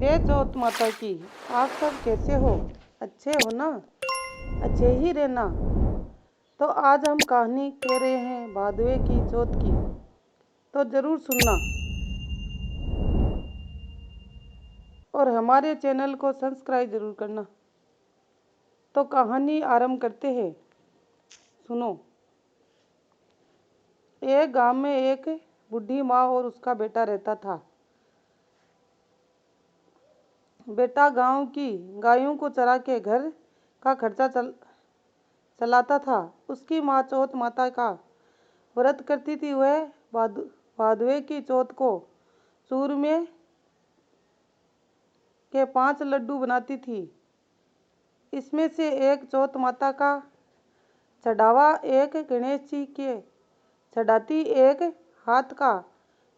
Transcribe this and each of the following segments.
जय चौथ माता की। आप सब कैसे हो? अच्छे हो ना? अच्छे ही रहना। तो आज हम कहानी कह रहे हैं भादवे की चौथ की, तो ज़रूर सुनना और हमारे चैनल को सब्सक्राइब ज़रूर करना। तो कहानी आरंभ करते हैं। सुनो। एक गांव में एक बूढ़ी माँ और उसका बेटा रहता था। बेटा गांव की गायों को चरा के घर का खर्चा चलाता था। उसकी माँ चौथ माता का व्रत करती थी। वह भादवे की चौथ को चूरमे के 5 लड्डू बनाती थी। इसमें से एक चौथ माता का चढ़ावा, एक गणेश जी के चढ़ाती, एक हाथ का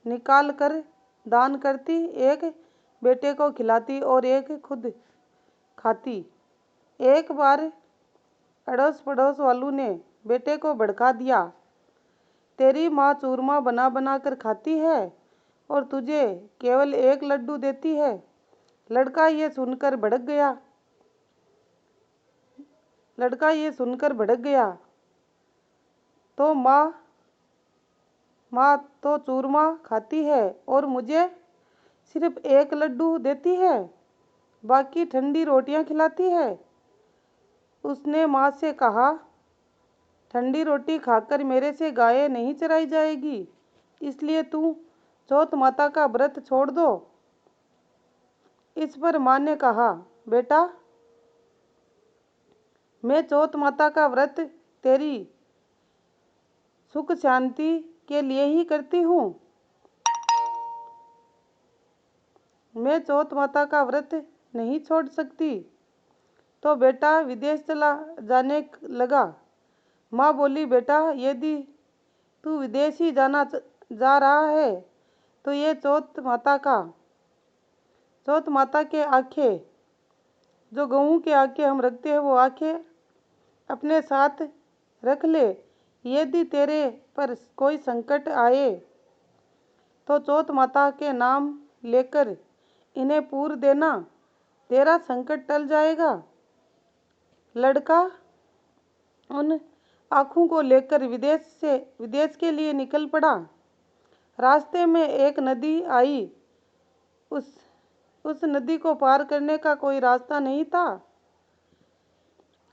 निकाल कर दान करती, एक बेटे को खिलाती और एक खुद खाती। एक बार अड़ोस पड़ोस वालों ने बेटे को भड़का दिया, तेरी माँ चूरमा बना बना कर खाती है और तुझे केवल एक लड्डू देती है। लड़का ये सुनकर भड़क गया। तो माँ तो चूरमा खाती है और मुझे सिर्फ एक लड्डू देती है, बाकी ठंडी रोटियां खिलाती है। उसने माँ से कहा, ठंडी रोटी खाकर मेरे से गायें नहीं चराई जाएगी, इसलिए तू चौथ माता का व्रत छोड़ दो। इस पर माँ ने कहा, बेटा, मैं चौथ माता का व्रत तेरी सुख शांति के लिए ही करती हूँ। मैं चौथ माता का व्रत नहीं छोड़ सकती। तो बेटा विदेश चला जाने लगा। माँ बोली, बेटा, यदि तू विदेश ही जा रहा है तो ये चौथ माता के आंखें, जो गऊ के आंखें हम रखते हैं, वो आंखें अपने साथ रख ले। यदि तेरे पर कोई संकट आए तो चौथ माता के नाम लेकर इन्हें पूर देना, तेरा संकट टल जाएगा। लड़का उन आँखों को लेकर विदेश के लिए निकल पड़ा। रास्ते में एक नदी आई। उस नदी को पार करने का कोई रास्ता नहीं था।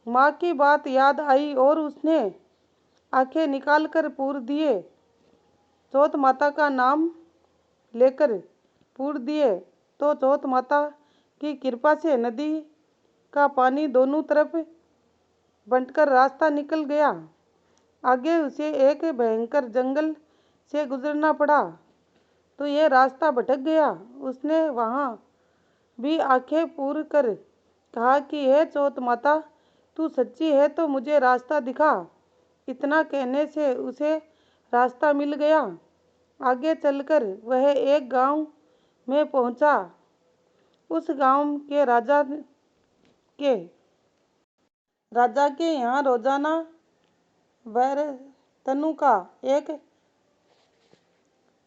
माँ की बात याद आई और उसने आंखें निकाल कर पूर दिए। चौथ माता का नाम लेकर पूर दिए तो चौथ माता की कृपा से नदी का पानी दोनों तरफ बंटकर रास्ता निकल गया। आगे उसे एक भयंकर जंगल से गुजरना पड़ा तो यह रास्ता भटक गया। उसने वहाँ भी आंखें पूर कर कहा कि हे चौथ माता, तू सच्ची है तो मुझे रास्ता दिखा। इतना कहने से उसे रास्ता मिल गया। आगे चलकर वह एक गांव में पहुंचा। उस गांव के राजा के यहाँ रोजाना बरतनों का एक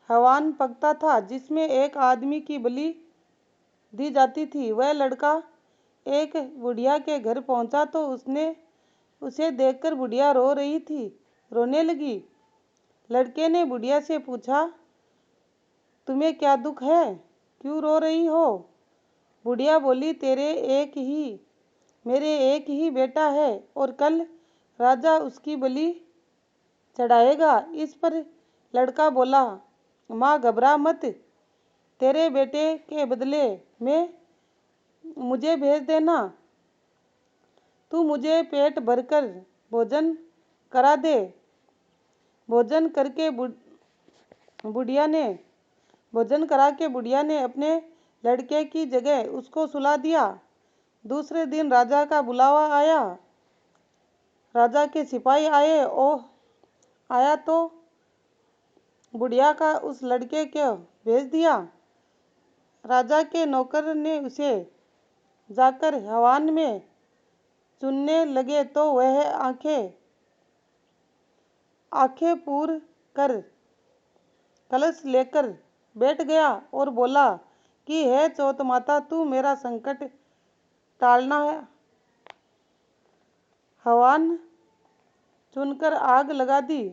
हवन पकता था, जिसमें एक आदमी की बलि दी जाती थी। वह लड़का एक बुढ़िया के घर पहुंचा तो उसे देखकर बुढ़िया रोने लगी। लड़के ने बुढ़िया से पूछा, तुम्हें क्या दुख है, क्यों रो रही हो? बुढ़िया बोली, मेरे एक ही बेटा है और कल राजा उसकी बलि चढ़ाएगा। इस पर लड़का बोला, माँ घबरा मत, तेरे बेटे के बदले में मुझे भेज देना। तू मुझे पेट भरकर भोजन करा दे। भोजन करा के बुढ़िया ने अपने लड़के की जगह उसको सुला दिया। दूसरे दिन राजा का बुलावा आया। राजा के सिपाही आया तो बुढ़िया का उस लड़के को भेज दिया। राजा के नौकर ने उसे जाकर हवन में चुनने लगे तो वह आंखें पूर कर कलश लेकर बैठ गया और बोला, कि है चौथ माता, तू मेरा संकट टालना है। हवन चुनकर आग लगा दी।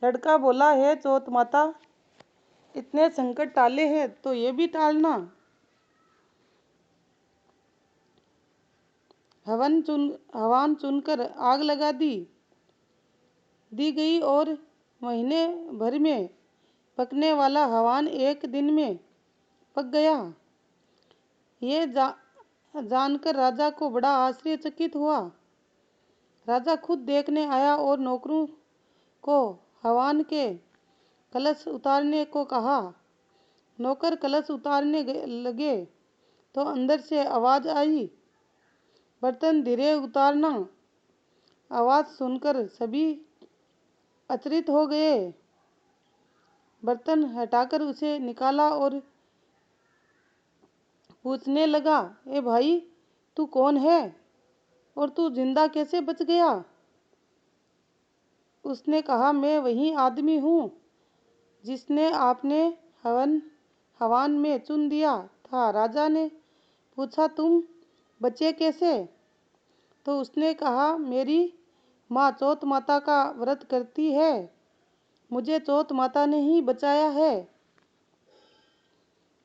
लड़का बोला, है चौथ माता, इतने संकट टाले हैं तो ये भी टालना। हवन चुनकर आग लगा दी गई और महीने भर में पकने वाला हवन एक दिन में पक गया। ये जानकर राजा को बड़ा आश्चर्यचकित हुआ। राजा खुद देखने आया और नौकरों को हवन के कलश उतारने को कहा। नौकर कलश उतारने लगे तो अंदर से आवाज आई, बर्तन धीरे उतारना। आवाज सुनकर सभी अचरित हो गए। बर्तन हटाकर उसे निकाला और पूछने लगा, ए भाई, तू कौन है और तू जिंदा कैसे बच गया? उसने कहा, मैं वही आदमी हूँ जिसने आपने हवन में चुन दिया था। राजा ने पूछा, तुम बचे कैसे? तो उसने कहा, मेरी माँ चौथ माता का व्रत करती है, मुझे चौथ माता ने ही बचाया है।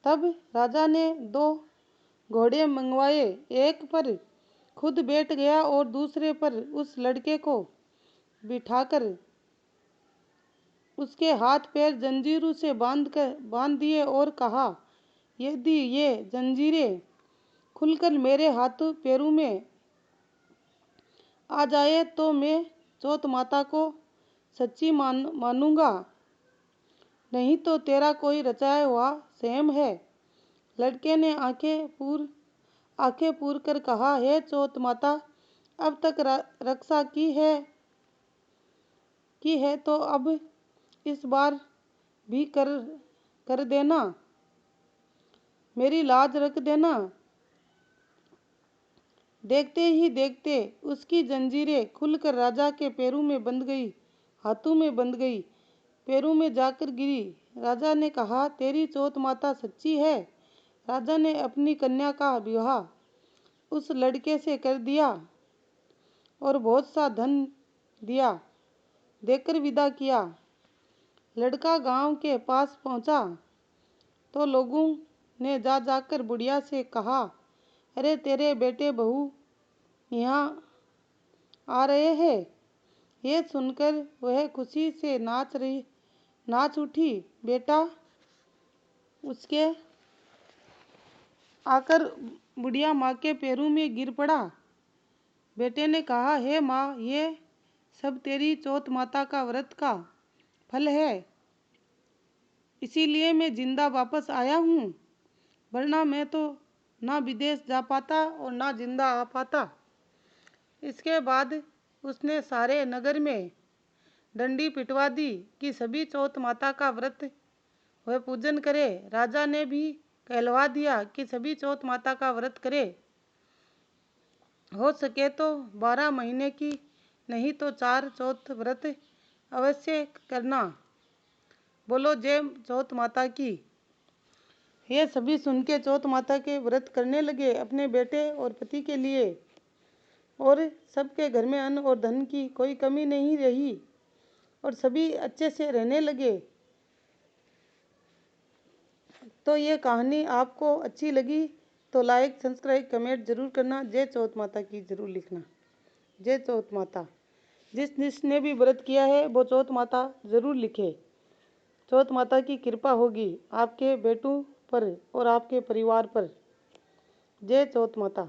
तब राजा ने 2 घोड़े मंगवाए, एक पर खुद बैठ गया और दूसरे पर उस लड़के को बिठाकर उसके हाथ पैर जंजीरों से बांध दिए और कहा, यदि ये जंजीरें खुलकर मेरे हाथों पैरों में आ जाए तो मैं चौथ माता को सच्ची मानूंगा, नहीं तो तेरा कोई रचाया हुआ सहम है। लड़के ने आंखें पूर कर कहा, हे चौथ माता, अब तक रक्षा की है तो अब इस बार भी कर देना, मेरी लाज रख देना। देखते ही देखते उसकी जंजीरें खुलकर राजा के पैरों में बंध गई, हाथों में बंध गई, पैरों में जाकर गिरी। राजा ने कहा, तेरी चौथ माता सच्ची है। राजा ने अपनी कन्या का विवाह उस लड़के से कर दिया और बहुत सा धन देकर विदा किया। लड़का गांव के पास पहुंचा तो लोगों ने जाकर बुढ़िया से कहा, अरे तेरे बेटे बहू यहाँ आ रहे हैं। ये सुनकर वह खुशी से नाच उठी। बेटा उसके आकर बुढ़िया माँ के पैरों में गिर पड़ा। बेटे ने कहा, हे माँ, ये सब तेरी चौथ माता का व्रत का फल है, इसीलिए मैं जिंदा वापस आया हूँ, वरना मैं तो ना विदेश जा पाता और ना जिंदा आ पाता। इसके बाद उसने सारे नगर में डंडी पिटवा दी कि सभी चौथ माता का व्रत वह पूजन करे। राजा ने भी कहलवा दिया कि सभी चौथ माता का व्रत करे, हो सके तो 12 महीने की, नहीं तो 4 चौथ व्रत अवश्य करना। बोलो जय चौथ माता की। ये सभी सुन के चौथ माता के व्रत करने लगे अपने बेटे और पति के लिए, और सबके घर में अन्न और धन की कोई कमी नहीं रही और सभी अच्छे से रहने लगे। तो ये कहानी आपको अच्छी लगी तो लाइक, सब्सक्राइब, कमेंट जरूर करना। जय चौथ माता की जरूर लिखना। जय चौथ माता। जिसने भी व्रत किया है वो चौथ माता जरूर लिखे। चौथ माता की कृपा होगी आपके बेटों पर और आपके परिवार पर। जय चौथ माता।